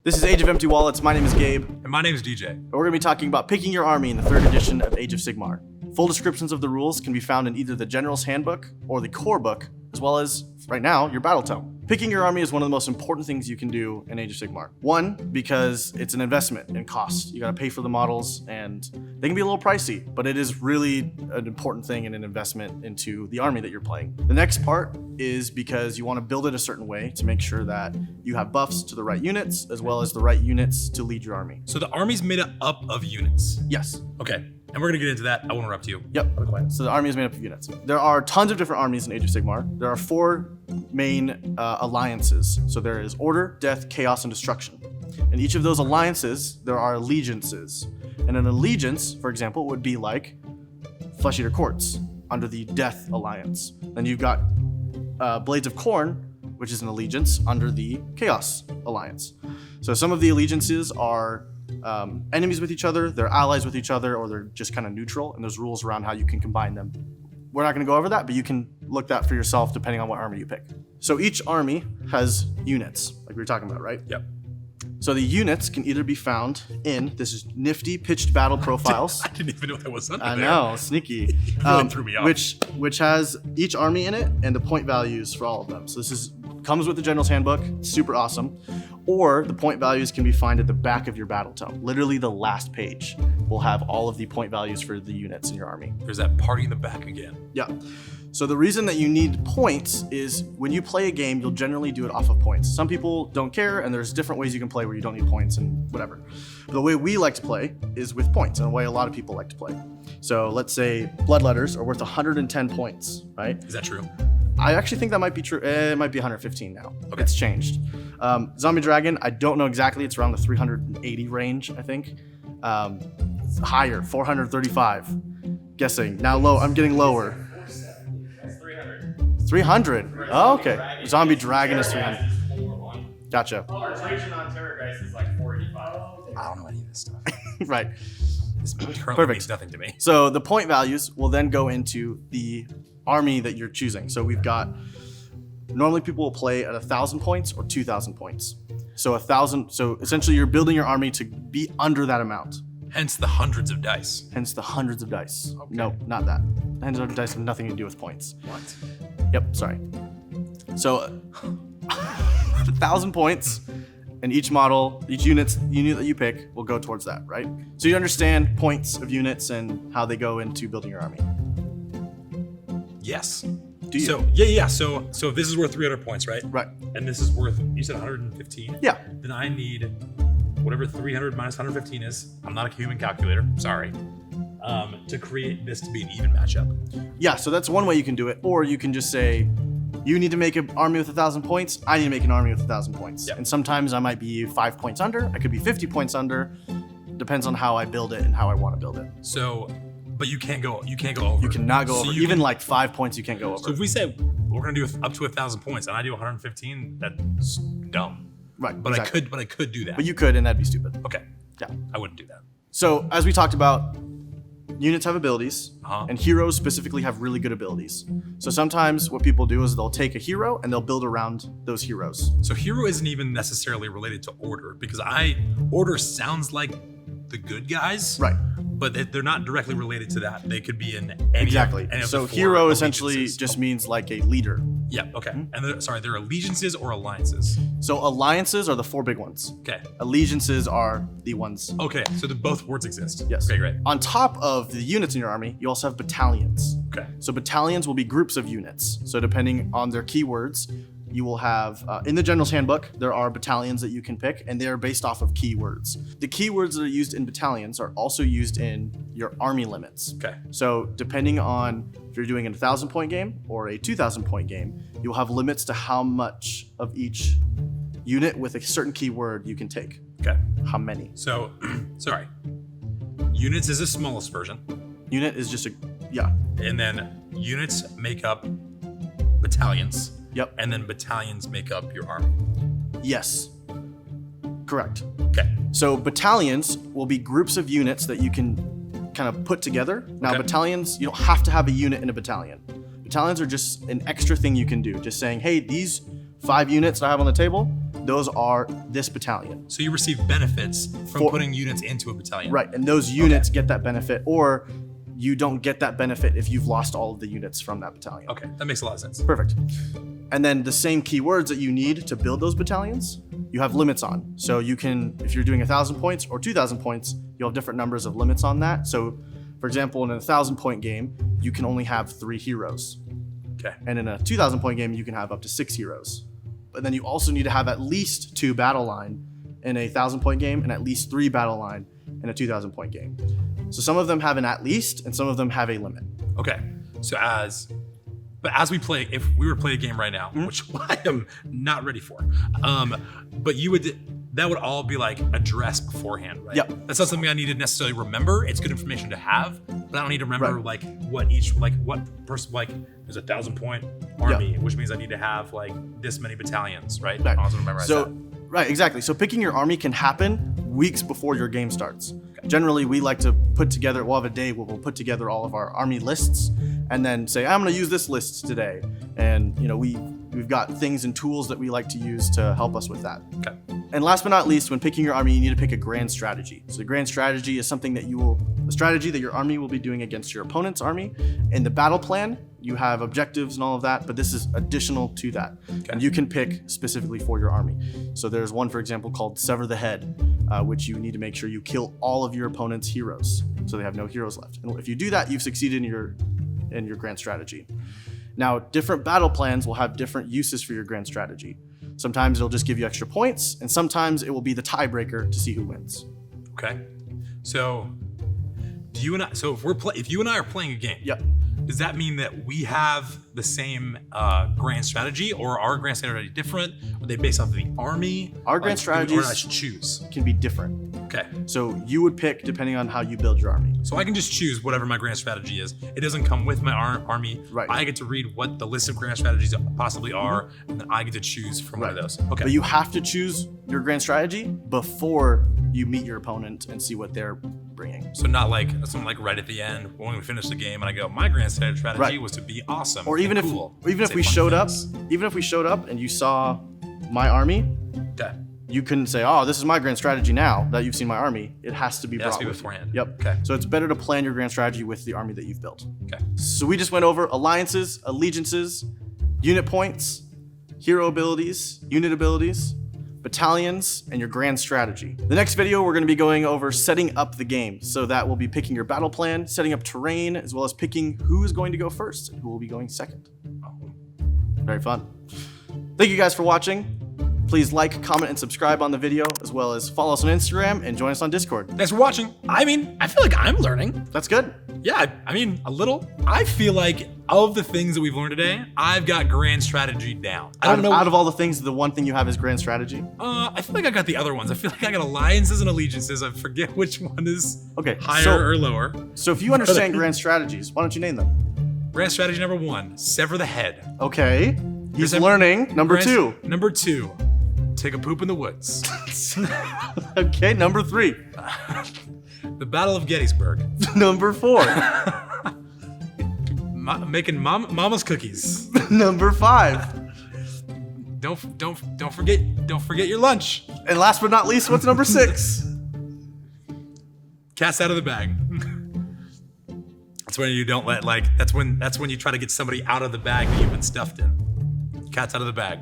This is Age of Empty Wallets. My name is Gabe. And my name is DJ. And we're going to be talking about picking your army in the 3rd edition of Age of Sigmar. Full descriptions of the rules can be found in either the General's Handbook or the Core Book, as well as, right now, your Battle Tome. Picking your army is one of the most important things you can do in Age of Sigmar. One, because it's an investment in cost. You got to pay for the models, and they can be a little pricey, but it is really an important thing and an investment into the army that you're playing. The next part is because you want to build it a certain way to make sure that you have buffs to the right units, as well as the right units to lead your army. So the army's made up of units. Yes. Okay. And we're going to get into that. I won't interrupt you. Yep. So the army is made up of units. There are tons of different armies in Age of Sigmar. There are 4 main alliances. So there is Order, Death, Chaos, and Destruction. In each of those alliances, there are allegiances. And an allegiance, for example, would be like Flesh Eater Courts under the Death Alliance. Then you've got Blades of Khorne, which is an allegiance under the Chaos Alliance. So some of the allegiances are enemies with each other, they're allies with each other, or they're just kind of neutral, and there's rules around how you can combine them. We're not going to go over that, but you can look that for yourself depending on what army you pick. So each army has units, like we were talking about, right? Yep. So the units can either be found in, this is nifty pitched battle profiles. I didn't even know that was under I there. know, sneaky. Really threw me off. Which has each army in it and the point values for all of them. So this comes with the General's Handbook, super awesome. Or the point values can be found at the back of your battle tome. Literally the last page will have all of the point values for the units in your army. There's that party in the back again. Yeah. So the reason that you need points is when you play a game, you'll generally do it off of points. Some people don't care, and there's different ways you can play where you don't need points and whatever. But the way we like to play is with points, and the way a lot of people like to play. So let's say Bloodletters are worth 110 points, right? Is that true? I actually think that might be true. It might be 115 now. Okay. It's changed. Zombie Dragon, I don't know exactly. It's around the 380 range, I think. It's higher, 435. Guessing. Now low. I'm getting lower. 300. Oh, okay. Zombie Dragon is 300. Gotcha. Our Legion on Terrorgeist is like 485. I don't know any of this stuff. Right. This currently Perfect. means nothing to me. So the point values will then go into the army that you're choosing. So we've got, normally people will play at 1,000 points or 2,000 points. So 1,000, so essentially you're building your army to be under that amount. Hence the hundreds of dice. Hence the hundreds of dice. Okay. No, not that. The hundreds of dice have nothing to do with points. What? Yep, sorry. So 1,000 points, and each model, each unit that you pick will go towards that, right? So you understand points of units and how they go into building your army. Yes. Do you? So yeah. So if this is worth 300 points, right? Right. And this is worth, you said 115? Yeah. Then I need whatever 300 minus 115 is. I'm not a human calculator. Sorry. To create this to be an even matchup. Yeah, so that's one way you can do it. Or you can just say, you need to make an army with 1,000 points. I need to make an army with 1,000 points. Yep. And sometimes I might be 5 points under. I could be 50 points under. Depends on how I build it and how I want to build it. So, but you can't go over. You cannot go over. Even like 5 points, you can't go over. So if we say we're gonna do up to 1,000 points and I do 115, that's dumb. Right. But exactly. I could do that. But you could, and that'd be stupid. Okay. Yeah. I wouldn't do that. So as we talked about, units have abilities, Uh-huh. and heroes specifically have really good abilities. So sometimes what people do is they'll take a hero and they'll build around those heroes. So hero isn't even necessarily related to order because order sounds like the good guys. Right. But they're not directly related to that. They could be in any Exactly. Of, any of So the 4 hero essentially allegiances. just means like a leader. Yeah. Okay. And they're allegiances or alliances. So alliances are the 4 big ones. Okay. Allegiances are the ones. Okay. So both words exist. Yes. Okay. Great. On top of the units in your army, you also have battalions. Okay. So battalions will be groups of units. So depending on their keywords, you will have, in the General's Handbook, there are battalions that you can pick, and they are based off of keywords. The keywords that are used in battalions are also used in your army limits. Okay. So depending on if you're doing a 1,000 point game or a 2,000 point game, you'll have limits to how much of each unit with a certain keyword you can take. Okay. How many? So, sorry. Units is the smallest version. Unit is just yeah. And then units make up battalions. Yep. And then battalions make up your army. Yes. Correct. Okay. So battalions will be groups of units that you can kind of put together. Now, Okay. battalions, you don't have to have a unit in a battalion. Battalions are just an extra thing you can do. Just saying, hey, these 5 units that I have on the table, those are this battalion. So you receive benefits from For- putting units into a battalion. Right, and those units get that benefit, or you don't get that benefit if you've lost all of the units from that battalion. Okay, that makes a lot of sense. Perfect. And then the same keywords that you need to build those battalions, you have limits on. So you can, if you're doing 1,000 points or 2,000 points, you'll have different numbers of limits on that. So, for example, in a 1,000-point game, you can only have 3 heroes. Okay. And in a 2,000-point game, you can have up to 6 heroes. But then you also need to have at least 2 battle line in a 1,000-point game and at least 3 battle line in a 2,000-point game. So some of them have an at least, and some of them have a limit. Okay. So as we play, if we were to play a game right now, which I am not ready for, but that would all be like addressed beforehand, right? Yep. That's not something I need to necessarily remember. It's good information to have, but I don't need to remember Right. like what person, like there's a 1,000-point army, which means I need to have like this many battalions, right? Right. I also memorize So, that. right, exactly. So picking your army can happen weeks before your game starts. Generally, we like to put together, we'll have a day where we'll put together all of our army lists and then say, I'm going to use this list today. And, we've got things and tools that we like to use to help us with that. Okay. And last but not least, when picking your army, you need to pick a grand strategy. So the grand strategy is something that a strategy that your army will be doing against your opponent's army. In the battle plan, you have objectives and all of that, but this is additional to that. Okay. And you can pick specifically for your army. So there's one, for example, called Sever the Head, which you need to make sure you kill all of your opponent's heroes, so they have no heroes left. And if you do that, you've succeeded in your grand strategy. Now, different battle plans will have different uses for your grand strategy. Sometimes it'll just give you extra points, and sometimes it will be the tiebreaker to see who wins. Okay. So if you and I are playing a game, Yep. does that mean that we have the same grand strategy, or are our grand strategy different? Are they based off of the army? Our grand strategies- Or I should choose. Can be different. Okay. So you would pick depending on how you build your army. So I can just choose whatever my grand strategy is. It doesn't come with my army. Right. I get to read what the list of grand strategies possibly are, and then I get to choose from one of Right. those. Okay. But you have to choose your grand strategy before you meet your opponent and see what they're bringing. So not like something like right at the end when we finish the game and I go, my grand strategy Right. was to be awesome. Or and even cool. if Say we fun showed up, things. even if we showed up and you saw my army, Okay. you couldn't say, "Oh, this is my grand strategy now that you've seen my army." It has to be It has brought to be with you. beforehand. Yep. Okay. So it's better to plan your grand strategy with the army that you've built. Okay. So we just went over alliances, allegiances, unit points, hero abilities, unit abilities, battalions, and your grand strategy. The next video, we're going to be going over setting up the game. So that will be picking your battle plan, setting up terrain, as well as picking who is going to go first and who will be going second. Very fun. Thank you guys for watching. Please like, comment, and subscribe on the video, as well as follow us on Instagram and join us on Discord. Thanks for watching. I mean, I feel like I'm learning. That's good. Yeah, I mean, a little. I feel like of the things that we've learned today, I've got grand strategy down. I don't know. Out of all the things, the one thing you have is grand strategy. I feel like I got the other ones. I feel like I got alliances and allegiances. I forget which one is Okay, higher so- or lower. So if you understand grand strategies, why don't you name them? Grand strategy number 1, sever the head. Okay. He's Grand- learning. Number 2. Number 2, take a poop in the woods. Okay, number 3. The Battle of Gettysburg. Number 4. Making mama's cookies. Number 5. Don't forget your lunch. And last but not least, what's number 6? Cat's out of the bag. That's when you don't let that's when you try to get somebody out of the bag that you've been stuffed in. Cat's out of the bag.